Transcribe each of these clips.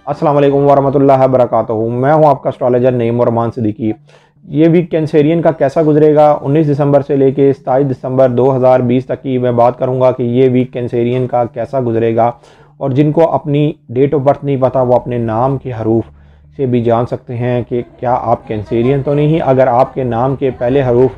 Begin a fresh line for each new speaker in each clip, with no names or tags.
अस्सलाम वालेकुम वरहमतुल्लाहि वबरकातुहू। मैं हूं आपका एस्ट्रोलॉजर नईम और रहमान सिद्दीकी। ये वीक कैंसेरियन का कैसा गुजरेगा 19 दिसंबर से लेके 27 दिसंबर 2020 तक की मैं बात करूंगा कि ये वीक कैंसेरियन का कैसा गुजरेगा। और जिनको अपनी डेट ऑफ बर्थ नहीं पता वो अपने नाम के हरूफ से भी जान सकते हैं कि क्या आप कैंसेरियन तो नहीं। अगर आपके नाम के पहले हरूफ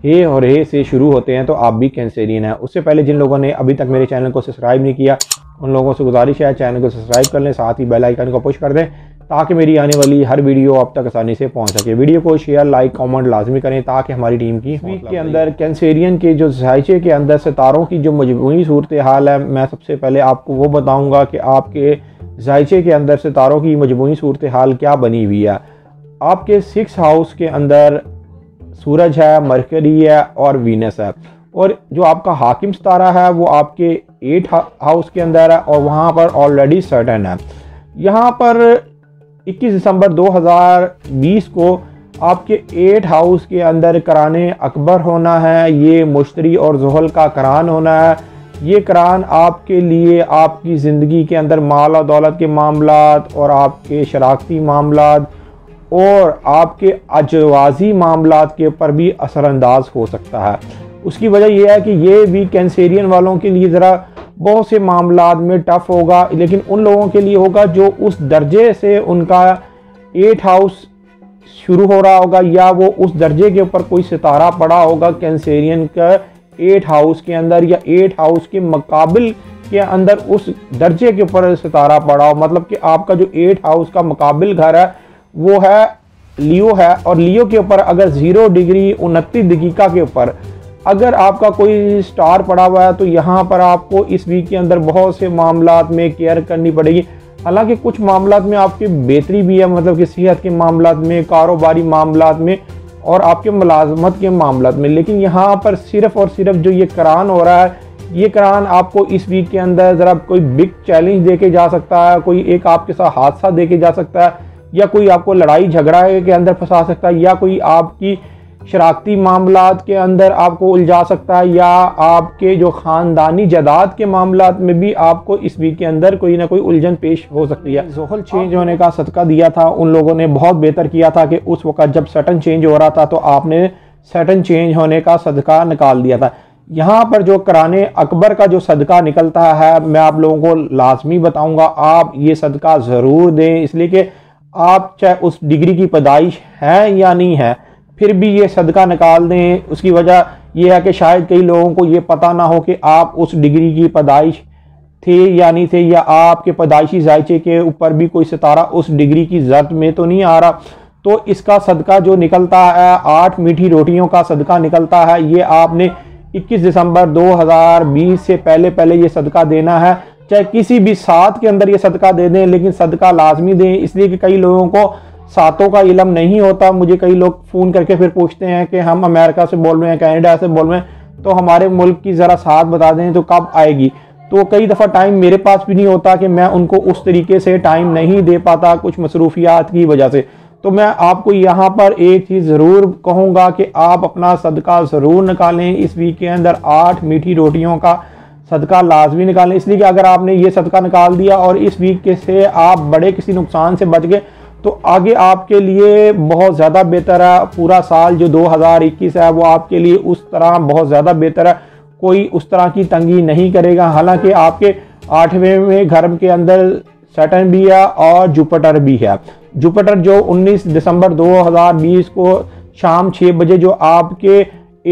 हे और हे से शुरू होते हैं तो आप भी कैंसेरियन हैं। उससे पहले जिन लोगों ने अभी तक मेरे चैनल को सब्सक्राइब नहीं किया उन लोगों से गुजारिश है चैनल को सब्सक्राइब कर लें, साथ ही बेल आइकन को पुश कर दें ताकि मेरी आने वाली हर वीडियो आप तक आसानी से पहुंच सके। वीडियो को शेयर लाइक कमेंट लाजमी करें ताकि हमारी टीम की वीक के अंदर कैंसेरियन के जो ज़ायचे के अंदर सितारों की जो मजमूई सूरत हाल है, मैं सबसे पहले आपको वो बताऊँगा कि आपके ज़ायचे के अंदर सितारों की मजमूई सूरत हाल क्या बनी हुई है। आपके 6 हाउस के अंदर सूरज है, मरकरी है और वीनस है। और जो आपका हाकिम सितारा है वो आपके 8 हाउस के अंदर है और वहाँ पर ऑलरेडी सैटर्न है। यहाँ पर 21 दिसंबर 2020 को आपके 8 हाउस के अंदर कराने अकबर होना है। ये मुश्तरी और ज़ुहल का करान होना है। ये करान आपके लिए आपकी ज़िंदगी के अंदर माल और दौलत के मामलात और आपके शराकती मामलात और आपके अजवाजी मामलात के ऊपर भी असरअंदाज हो सकता है। उसकी वजह यह है कि ये भी कैंसेरियन वालों के लिए ज़रा बहुत से मामलात में टफ़ होगा, लेकिन उन लोगों के लिए होगा जो उस दर्जे से उनका 8 हाउस शुरू हो रहा होगा या वो उस दर्जे के ऊपर कोई सितारा पड़ा होगा कैंसेरियन का 8 हाउस के अंदर या 8 हाउस के मुकाबिल के अंदर उस दर्जे के ऊपर सितारा पड़ा हो। मतलब कि आपका जो 8 हाउस का मुकाबिल घर है वो है लियो है और लियो के ऊपर अगर 0 डिग्री 29 दकीका के ऊपर अगर आपका कोई स्टार पड़ा हुआ है तो यहाँ पर आपको इस वीक के अंदर बहुत से मामलात में केयर करनी पड़ेगी। हालांकि कुछ मामलात में आपकी बेहतरी भी है, मतलब कि सेहत के मामलात में, कारोबारी मामलात में और आपके मुलाजमत के मामलात में। लेकिन यहाँ पर सिर्फ़ और सिर्फ जो ये करान हो रहा है, ये करान आपको इस वीक के अंदर ज़रा कोई बिग चैलेंज दे के जा सकता है, कोई एक आपके साथ हादसा दे के जा सकता है या कोई आपको लड़ाई झगड़ा के अंदर फंसा सकता है या कोई आपकी शराकती मामलात के अंदर आपको उलझा सकता है या आपके जो ख़ानदानी जायदाद के मामलात में भी आपको इस वीक के अंदर कोई ना कोई उलझन पेश हो सकती है। ज़ोहल चेंज होने का सदका दिया था, उन लोगों ने बहुत बेहतर किया था कि उस वक्त जब सैटर्न चेंज हो रहा था तो आपने सैटर्न चेंज होने का सदका निकाल दिया था। यहाँ पर जो कराने अकबर का जो सदका निकलता है मैं आप लोगों को लाजमी बताऊँगा, आप ये सदका ज़रूर दें, इसलिए कि आप चाहे उस डिग्री की पैदाइश है या नहीं है फिर भी ये सदका निकाल दें। उसकी वजह यह है कि शायद कई लोगों को ये पता ना हो कि आप उस डिग्री की पैदाइश थे या नहीं थे या आपके पैदाइशी जायचे के ऊपर भी कोई सितारा उस डिग्री की ज़र्त में तो नहीं आ रहा। तो इसका सदका जो निकलता है 8 मीठी रोटियों का सदका निकलता है। ये आपने 21 दिसंबर 2020 से पहले ये सदका देना है। चाहे किसी भी साथ के अंदर ये सदका दे दें लेकिन सदका लाजमी दें, इसलिए कि कई लोगों को सातों का इल्म नहीं होता। मुझे कई लोग फ़ोन करके फिर पूछते हैं कि हम अमेरिका से बोल रहे हैं, कनाडा से बोल रहे हैं, तो हमारे मुल्क की ज़रा साथ बता दें तो कब आएगी। तो कई दफ़ा टाइम मेरे पास भी नहीं होता कि मैं उनको उस तरीके से टाइम नहीं दे पाता कुछ मसरूफियात की वजह से। तो मैं आपको यहाँ पर एक चीज़ ज़रूर कहूँगा कि आप अपना सदका ज़रूर निकालें। इस वीक के अंदर 8 मीठी रोटियों का सदका लाजमी निकालें, इसलिए कि अगर आपने ये सदका निकाल दिया और इस वीक के से आप बड़े किसी नुकसान से बच गए तो आगे आपके लिए बहुत ज़्यादा बेहतर है। पूरा साल जो 2021 है वो आपके लिए उस तरह बहुत ज़्यादा बेहतर है, कोई उस तरह की तंगी नहीं करेगा। हालांकि आपके 8वें में घर के अंदर सैटर्न भी है और जुपिटर भी है। जुपिटर जो 19 दिसंबर 2020 को शाम 6 बजे जो आपके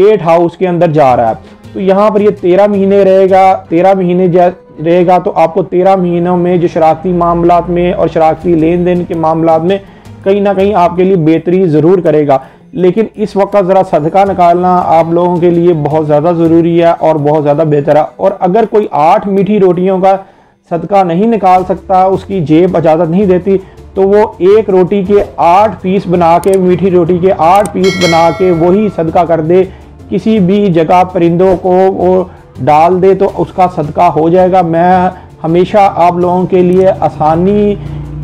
8 हाउस के अंदर जा रहा है, तो यहाँ पर ये 13 महीने रहेगा। 13 महीने रहेगा तो आपको 13 महीनों में जो शराकती मामलात में और शराकती लेन देन के मामलात में कहीं ना कहीं आपके लिए बेहतरी ज़रूर करेगा। लेकिन इस वक्त ज़रा सदका निकालना आप लोगों के लिए बहुत ज़्यादा ज़रूरी है और बहुत ज़्यादा बेहतर है। और अगर कोई 8 मीठी रोटियों का सदका नहीं निकाल सकता, उसकी जेब इजाज़त नहीं देती, तो वो एक रोटी के 8 पीस बना के, मीठी रोटी के 8 पीस बना के वही सदका कर दे, किसी भी जगह परिंदों को वो डाल दे तो उसका सदका हो जाएगा। मैं हमेशा आप लोगों के लिए आसानी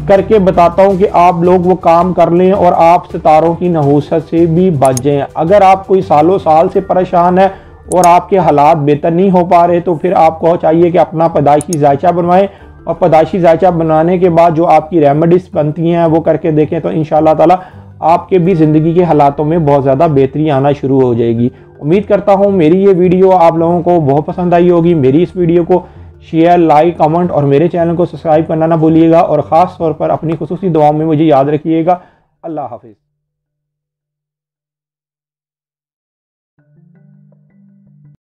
करके बताता हूं कि आप लोग वो काम कर लें और आप सितारों की नहूसत से भी बच जाएं। अगर आप कोई सालों साल से परेशान है और आपके हालात बेहतर नहीं हो पा रहे तो फिर आपको चाहिए कि अपना पैदाइशी जायचा बनवाएं और पैदाइशी जायचा बनाने के बाद जो आपकी रेमेडीज बनती हैं वो करके देखें तो इंशाअल्लाह ताला आपके भी ज़िंदगी के हालातों में बहुत ज़्यादा बेहतरी आना शुरू हो जाएगी। उम्मीद करता हूँ मेरी ये वीडियो आप लोगों को बहुत पसंद आई होगी। मेरी इस वीडियो को शेयर, लाइक, कमेंट और मेरे चैनल को सब्सक्राइब करना ना भूलिएगा और ख़ास तौर पर अपनी खुसूसी दुआओं में मुझे याद रखिएगा। अल्लाह हाफिज़।